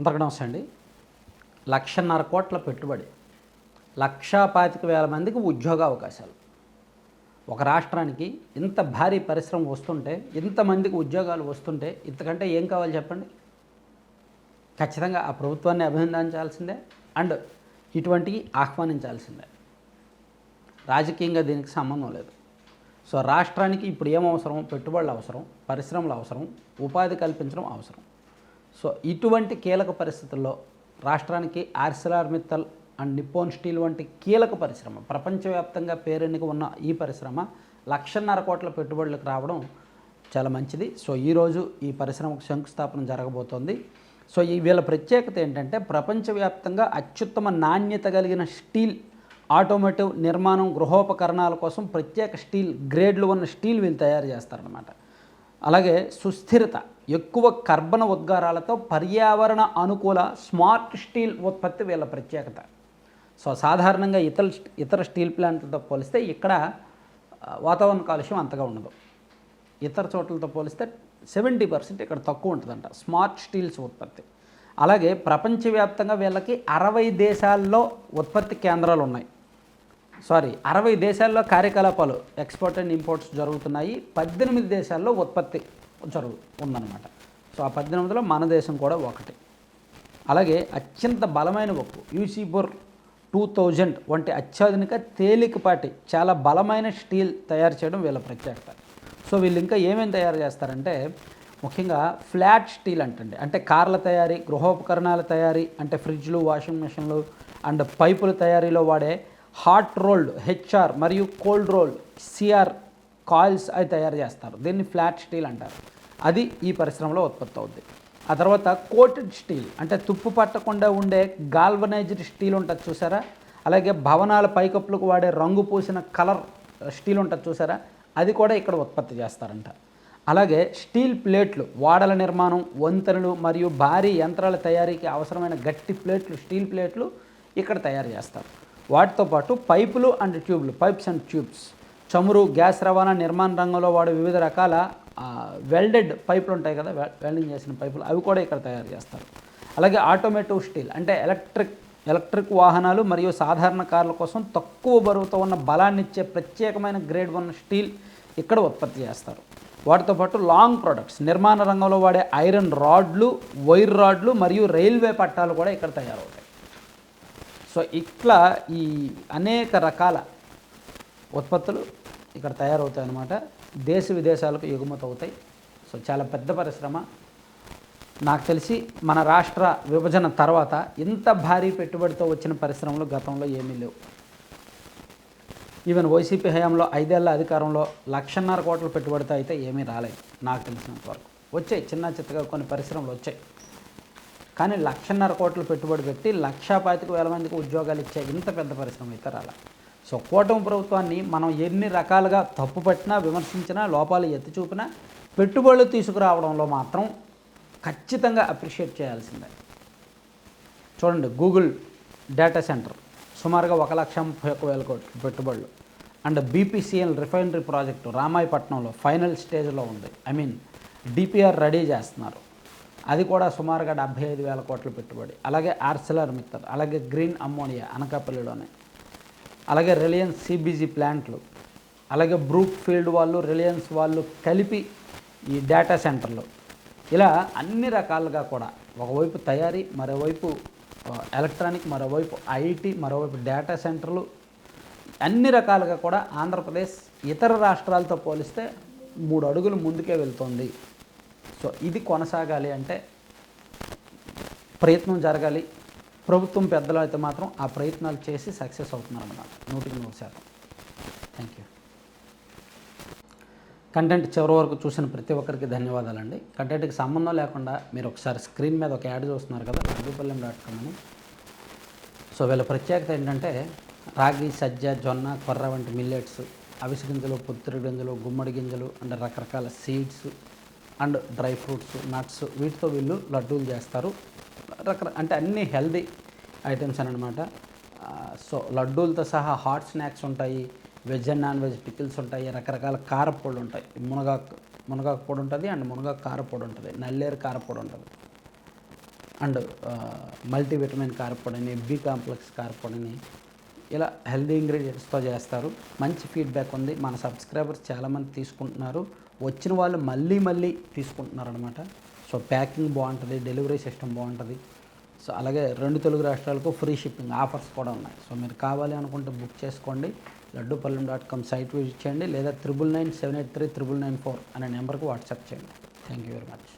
అందరికీ నమస్తే అండి. 1,50,000 కోట్ల పెట్టుబడి, 1,25,000 మందికి ఉద్యోగ అవకాశాలు. ఒక రాష్ట్రానికి ఇంత భారీ పరిశ్రమ వస్తుంటే, ఇంతమందికి ఉద్యోగాలు వస్తుంటే ఇంతకంటే ఏం కావాలి చెప్పండి? ఖచ్చితంగా ఆ ప్రభుత్వాన్ని అభినందించాల్సిందే అండ్ ఇటువంటివి ఆహ్వానించాల్సిందే. రాజకీయంగా దీనికి సంబంధం లేదు. సో రాష్ట్రానికి ఇప్పుడు ఏం అవసరం? పెట్టుబడులు అవసరం, పరిశ్రమలు అవసరం, ఉపాధి కల్పించడం అవసరం. సో ఇటువంటి కీలక పరిస్థితుల్లో రాష్ట్రానికి ఆర్సిలార్మిత్తల్ అండ్ నిప్పాన్ స్టీల్ వంటి కీలక పరిశ్రమ, ప్రపంచవ్యాప్తంగా పేరెన్నిక ఉన్న ఈ పరిశ్రమ 1,50,000 కోట్ల పెట్టుబడులకు రావడం చాలా మంచిది. సో ఈరోజు ఈ పరిశ్రమకు శంకుస్థాపన జరగబోతోంది. సో వీళ్ళ ప్రత్యేకత ఏంటంటే, ప్రపంచవ్యాప్తంగా అత్యుత్తమ నాణ్యత కలిగిన స్టీల్, ఆటోమోటివ్ నిర్మాణం, గృహోపకరణాల కోసం ప్రత్యేక స్టీల్ గ్రేడ్లు ఉన్న స్టీల్ వీళ్ళు తయారు చేస్తారన్నమాట. అలాగే సుస్థిరత, ఎక్కువ కర్బన ఉద్గారాలతో పర్యావరణ అనుకూల స్మార్ట్ స్టీల్ ఉత్పత్తి వీళ్ళ ప్రత్యేకత. సో సాధారణంగా ఇతర స్టీల్ ప్లాంట్లతో పోలిస్తే ఇక్కడ వాతావరణ కాలుష్యం అంతగా ఉండదు. ఇతర చోట్లతో పోలిస్తే 70% ఇక్కడ తక్కువ ఉంటుందంట స్మార్ట్ స్టీల్స్ ఉత్పత్తి. అలాగే ప్రపంచవ్యాప్తంగా వీళ్ళకి 60 దేశాల్లో ఉత్పత్తి కేంద్రాలు ఉన్నాయి. 60 దేశాల్లో కార్యకలాపాలు, ఎక్స్పోర్ట్ అండ్ ఇంపోర్ట్స్ జరుగుతున్నాయి. 18 దేశాల్లో ఉత్పత్తి ఉందన్నమాట. సో ఆ 18లో మన దేశం కూడా ఒకటి. అలాగే అత్యంత బలమైన ఉక్కు యూసీబోర్ 2000 వంటి అత్యాధునిక తేలికపాటి చాలా బలమైన స్టీల్ తయారు చేయడం వీళ్ళ ప్రత్యేకత. సో వీళ్ళు ఇంకా ఏమేమి తయారు చేస్తారంటే, ముఖ్యంగా ఫ్లాట్ స్టీల్ అంటే కార్ల తయారీ, గృహోపకరణాల తయారీ, అంటే ఫ్రిడ్జ్లు, వాషింగ్ మెషిన్లు అండ్ పైపుల తయారీలో వాడే హాట్ రోల్డ్ హెచ్ఆర్ మరియు కోల్డ్ రోల్డ్ సిఆర్ కాయిల్స్ అవి తయారు చేస్తారు. దీన్ని ఫ్లాట్ స్టీల్ అంటారు. అది ఈ పరిశ్రమలో ఉత్పత్తి అవుద్ది. ఆ తర్వాత కోటెడ్ స్టీల్, అంటే తుప్పు పట్టకుండా ఉండే గాల్వనైజ్డ్ స్టీల్ ఉంటుంది చూసారా. అలాగే భవనాల పైకప్పులకు వాడే రంగు పూసిన కలర్ స్టీల్ ఉంటుంది చూసారా, అది కూడా ఇక్కడ ఉత్పత్తి చేస్తారంట. అలాగే స్టీల్ ప్లేట్లు, వాడల నిర్మాణం, వంతెనలు మరియు భారీ యంత్రాల తయారీకి అవసరమైన గట్టి ప్లేట్లు, స్టీల్ ప్లేట్లు ఇక్కడ తయారు చేస్తారు. వాటితో పాటు పైపులు అండ్ ట్యూబ్లు, పైప్స్ అండ్ ట్యూబ్స్, చమురు, గ్యాస్ రవాణా, నిర్మాణ రంగంలో వాడే వివిధ రకాల వెల్డెడ్ పైపులు ఉంటాయి కదా, వెల్డింగ్ చేసిన పైపులు, అవి కూడా ఇక్కడ తయారు చేస్తారు. అలాగే ఆటోమేటివ్ స్టీల్, అంటే ఎలక్ట్రిక్ వాహనాలు మరియు సాధారణ కార్ల కోసం తక్కువ బరువుతో ఉన్న బలాన్ని ఇచ్చే ప్రత్యేకమైన గ్రేడ్ 1 స్టీల్ ఇక్కడ ఉత్పత్తి చేస్తారు. వాటితో పాటు లాంగ్ ప్రొడక్ట్స్, నిర్మాణ రంగంలో వాడే ఐరన్ రాడ్లు, వైర్ రాడ్లు మరియు రైల్వే పట్టాలు కూడా ఇక్కడ తయారవుతాయి. సో ఇట్లా ఈ అనేక రకాల ఉత్పత్తులు ఇక్కడ తయారవుతాయి అన్నమాట. దేశ విదేశాలకు ఎగుమతి అవుతాయి. సో చాలా పెద్ద పరిశ్రమ. నాకు తెలిసి మన రాష్ట్ర విభజన తర్వాత ఇంత భారీ పెట్టుబడితో వచ్చిన పరిశ్రమలు గతంలో ఏమీ లేవు. ఈవెన్ వైసీపీ హయాంలో 5 ఏళ్ల అధికారంలో 1,50,000 కోట్ల పెట్టుబడితో అయితే ఏమీ రాలేదు నాకు తెలిసినంత వరకు. వచ్చాయి చిన్న చిత్తగా కొన్ని పరిశ్రమలు వచ్చాయి, కానీ 1,50,000 కోట్ల పెట్టుబడి పెట్టి 1,25,000 మందికి ఉద్యోగాలు ఇచ్చే ఇంత పెద్ద పరిశ్రమ అయితే రాలే. సో కూటమి ప్రభుత్వాన్ని మనం ఎన్ని రకాలుగా తప్పుపట్టినా, విమర్శించినా, లోపాలు ఎత్తి చూపినా, పెట్టుబడులు తీసుకురావడంలో మాత్రం ఖచ్చితంగా అప్రిషియేట్ చేయాల్సిందే. చూడండి, గూగుల్ డేటా సెంటర్ సుమారుగా 1,31,000 కోట్లు పెట్టుబడులు. అండ్ బీపీసీఎల్ రిఫైనరీ ప్రాజెక్టు రామాయపట్నంలో ఫైనల్ స్టేజ్లో ఉంది. డిపిఆర్ రెడీ చేస్తున్నారు, అది కూడా సుమారుగా 75,000 కోట్ల పెట్టుబడి. అలాగే ఆర్సిలార్మిత్తల్, అలాగే గ్రీన్ అమ్మోనియా అనకాపల్లిలోనే, అలాగే రిలయన్స్ సిబిజీ ప్లాంట్లు, అలాగే బ్రూక్ ఫీల్డ్ వాళ్ళు, రిలయన్స్ వాళ్ళు కలిపి ఈ డేటా సెంటర్లు, ఇలా అన్ని రకాలుగా కూడా ఒకవైపు తయారీ, మరోవైపు ఎలక్ట్రానిక్, మరోవైపు ఐటీ, మరోవైపు డేటా సెంటర్లు, అన్ని రకాలుగా కూడా ఆంధ్రప్రదేశ్ ఇతర రాష్ట్రాలతో పోలిస్తే 3 అడుగులు ముందుకే వెళ్తుంది. సో ఇది కొనసాగాలి అంటే ప్రయత్నం జరగాలి. ప్రభుత్వం పెద్దలు అయితే మాత్రం ఆ ప్రయత్నాలు చేసి సక్సెస్ అవుతున్నారన్నమాట 100%. Thank you. కంటెంట్ చివరి వరకు చూసిన ప్రతి ఒక్కరికి ధన్యవాదాలండి. కంటెంట్కి సంబంధం లేకుండా మీరు ఒకసారి స్క్రీన్ మీద ఒక యాడ్ చూస్తున్నారు కదా, ragupalem.com అని. సో వీళ్ళ ప్రత్యేకత ఏంటంటే, రాగి, సజ్జ, జొన్న, కొర్ర వంటి మిల్లెట్స్, అవిసె గింజలు, పొత్తిరి గింజలు, గుమ్మడి గింజలు అండ్ రకరకాల seeds and dry fruits, nuts, వీటితో వీళ్ళు లడ్డూలు చేస్తారు. అంటే అన్నీ హెల్దీ ఐటమ్స్ అనమాట. సో లడ్డూలతో సహా హాట్ స్నాక్స్ ఉంటాయి, veg and non veg pickles ఉంటాయి, రకరకాల కారపొడి ఉంటాయి. మునగాకు పొడి ఉంటుంది అండ్ మునగాకు కారపొడి ఉంటుంది, నల్లేరు కారపొడి ఉంటుంది. అండ్ మల్టీవిటమిన్ కారపొడిని, బి కాంప్లెక్స్ కారపొడిని, ఇలా హెల్దీ ఇంగ్రీడియంట్స్తో చేస్తారు. మంచి ఫీడ్బ్యాక్ ఉంది. మన సబ్స్క్రైబర్స్ చాలామంది తీసుకుంటున్నారు. వచ్చిన వాళ్ళు మళ్ళీ మళ్ళీ తీసుకుంటున్నారు అనమాట. సో ప్యాకింగ్ బాగుంటుంది, డెలివరీ సిస్టమ్ బాగుంటుంది. సో అలాగే 2 తెలుగు రాష్ట్రాలకు ఫ్రీ షిప్పింగ్ ఆఫర్స్ కూడా ఉన్నాయి. సో మీరు కావాలి అనుకుంటే బుక్ చేసుకోండి. laddupallam.com సైట్ విజిట్ చేయండి, లేదా 9997839994 అనే నెంబర్కి వాట్సాప్ చేయండి. Thank you very much.